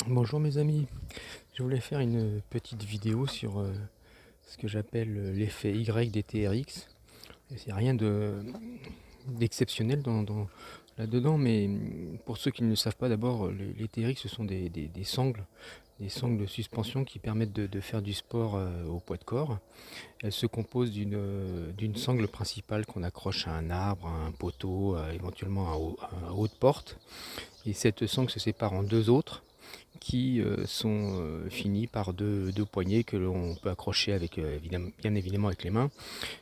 Bonjour mes amis, je voulais faire une petite vidéo sur ce que j'appelle l'effet Y des TRX. C'est rien d'exceptionnel là-dedans, mais pour ceux qui ne le savent pas, d'abord les TRX ce sont des sangles de suspension qui permettent de faire du sport au poids de corps. Elles se composent d'une sangle principale qu'on accroche à un arbre, à un poteau, éventuellement à haute porte. Et cette sangle se sépare en deux autres qui sont finis par deux poignées que l'on peut accrocher avec, bien évidemment avec les mains,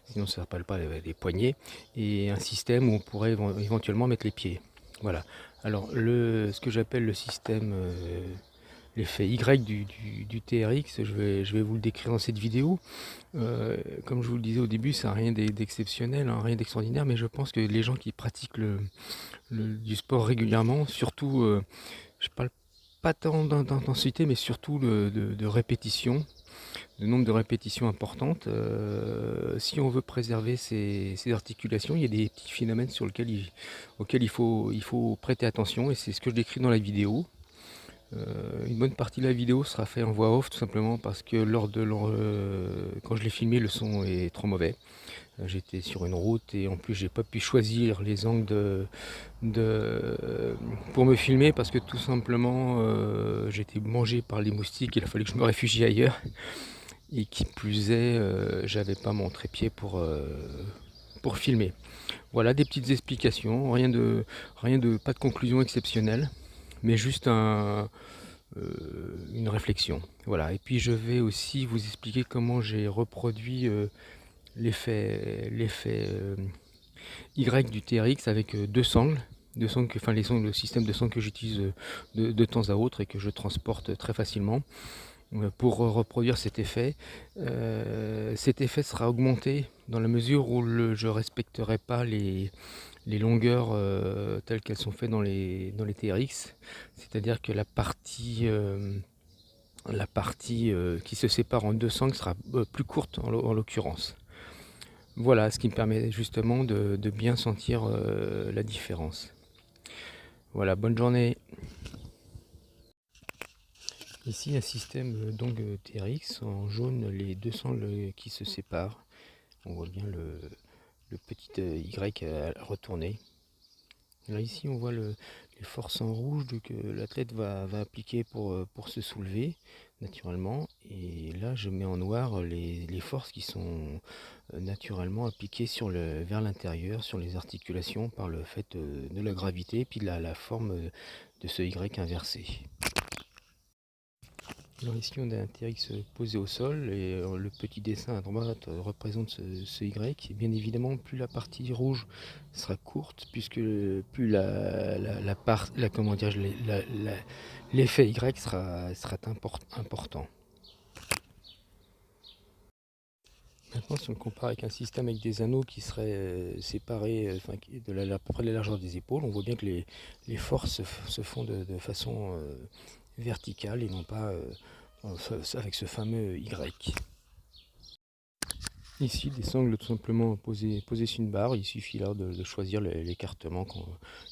sinon ça ne s'appelle pas des poignées, et un système où on pourrait éventuellement mettre les pieds. Voilà. Alors ce que j'appelle le système, l'effet Y du TRX, je vais vous le décrire dans cette vidéo. Comme je vous le disais au début, ça n'a rien d'exceptionnel, hein, rien d'extraordinaire, mais je pense que les gens qui pratiquent du sport régulièrement, surtout, je parle pas tant d'intensité, mais surtout de répétitions, de nombre de répétitions importantes. Si on veut préserver ces articulations, il y a des petits phénomènes auxquels il faut prêter attention, et c'est ce que je décris dans la vidéo. Une bonne partie de la vidéo sera faite en voix off, tout simplement parce que quand je l'ai filmé, le son est trop mauvais. J'étais sur une route et en plus j'ai pas pu choisir les angles pour me filmer parce que tout simplement j'ai été mangé par les moustiques, il a fallu que je me réfugie ailleurs, et qui plus est j'avais pas mon trépied pour filmer. Voilà des petites explications, pas de conclusion exceptionnelle, mais juste une réflexion. Voilà, et puis je vais aussi vous expliquer comment j'ai reproduit l'effet Y du TRX avec deux sangles le système de sangles que j'utilise de temps à autre et que je transporte très facilement pour reproduire cet effet. Cet effet sera augmenté dans la mesure où je ne respecterai pas les longueurs telles qu'elles sont faites dans les TRX, c'est-à-dire que la partie qui se sépare en deux sangles sera plus courte en l'occurrence. Voilà, ce qui me permet justement de bien sentir la différence. Voilà, bonne journée. Ici un système TRX en jaune, les deux sangles qui se séparent. On voit bien le petit Y à retourner. Là ici on voit les forces en rouge que l'athlète va appliquer pour se soulever naturellement. Et là je mets en noir les forces qui sont naturellement appliquées vers l'intérieur, sur les articulations par le fait de la gravité et puis de la forme de ce Y inversé. Alors ici on a un TRX posé au sol et le petit dessin à droite représente ce Y. Et bien évidemment plus la partie rouge sera courte, puisque plus comment dire, l'effet Y sera important. Maintenant si on le compare avec un système avec des anneaux qui seraient séparés à peu près de la largeur des épaules, on voit bien que les forces se font de façon verticale et non pas avec ce fameux Y. Ici, des sangles tout simplement posées sur une barre. Il suffit là de choisir l'écartement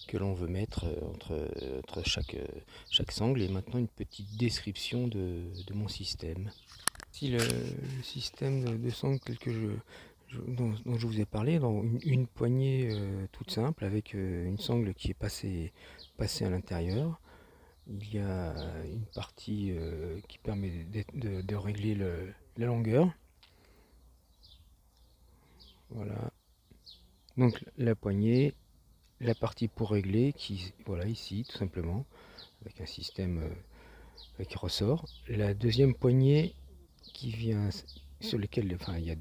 que l'on veut mettre entre chaque sangle. Et maintenant, une petite description de mon système. Ici, le système de sangles tel que dont je vous ai parlé, dans une poignée toute simple avec une sangle qui est passée à l'intérieur. Il y a une partie qui permet de régler la longueur. Voilà. Donc la poignée, la partie pour régler, voilà ici tout simplement, avec un système avec ressort. La deuxième poignée qui vient sur lequel il y a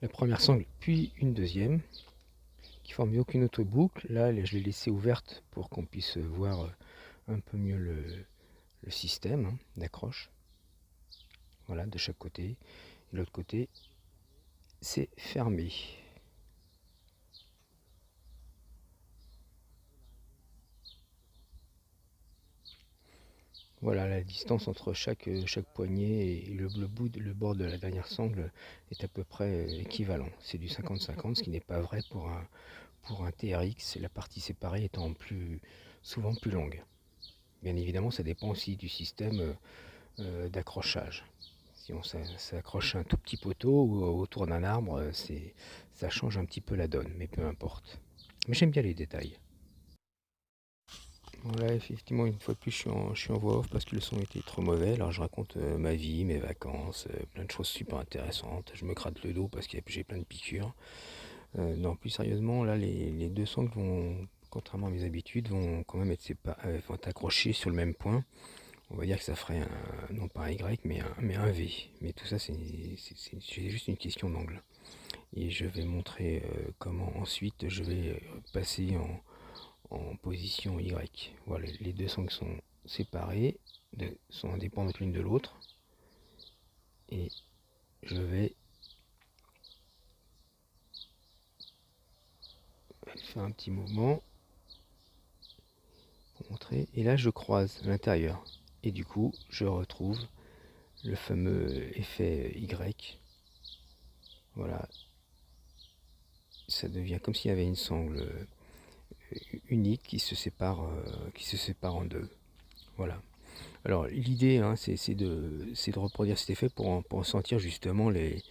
la première sangle, puis une deuxième, qui ne forme aucune autre boucle. Là, je l'ai laissée ouverte pour qu'on puisse voir un peu mieux le système d'accroche. Voilà, de chaque côté. Et l'autre côté, c'est fermé. Voilà, la distance entre chaque poignée et le bord de la dernière sangle est à peu près équivalent. C'est du 50-50, ce qui n'est pas vrai pour un TRX, la partie séparée étant souvent plus longue. Bien évidemment, ça dépend aussi du système d'accrochage. Si on s'accroche à un tout petit poteau ou autour d'un arbre, ça change un petit peu la donne, mais peu importe. Mais j'aime bien les détails. Voilà, effectivement, une fois de plus, je suis en voix off parce que le son était trop mauvais. Alors, je raconte ma vie, mes vacances, plein de choses super intéressantes. Je me gratte le dos parce que j'ai plein de piqûres. Non, plus sérieusement, là, les deux sangles vont, contrairement à mes habitudes, vont quand même vont être accrochés sur le même point. On va dire que ça ferait non pas un Y, mais un V. Mais tout ça, c'est juste une question d'angle. Et je vais montrer comment ensuite je vais passer en position Y. Voilà, les deux sangles sont séparées, sont indépendantes l'une de l'autre. Et je vais faire un petit mouvement pour montrer. Et là, je croise à l'intérieur. Et du coup, je retrouve le fameux effet Y. Voilà. Ça devient comme s'il y avait une sangle unique qui se sépare en deux. Voilà. Alors l'idée, hein, c'est de reproduire cet effet pour en sentir justement les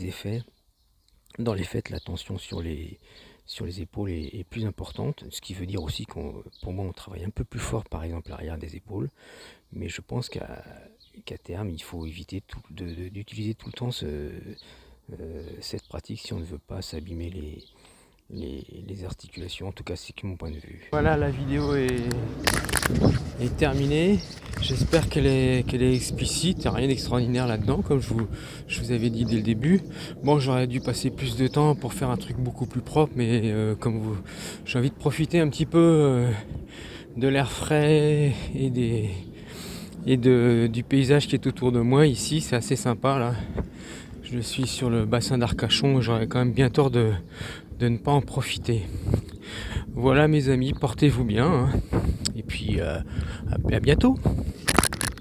effets. Dans les faits, la tension sur les épaules est plus importante, ce qui veut dire aussi pour moi, on travaille un peu plus fort, par exemple, l'arrière des épaules. Mais je pense qu'à terme, il faut éviter d'utiliser tout le temps cette pratique si on ne veut pas s'abîmer les articulations. En tout cas, c'est que mon point de vue. Voilà, la vidéo est terminée. J'espère qu'elle est explicite. Il n'y a rien d'extraordinaire là-dedans, comme je vous avais dit dès le début. Bon, j'aurais dû passer plus de temps pour faire un truc beaucoup plus propre, mais j'ai envie de profiter un petit peu de l'air frais et du paysage qui est autour de moi ici. C'est assez sympa là. Je suis sur le bassin d'Arcachon. J'aurais quand même bien tort de ne pas en profiter. Voilà mes amis, portez-vous bien, hein. Et puis à bientôt.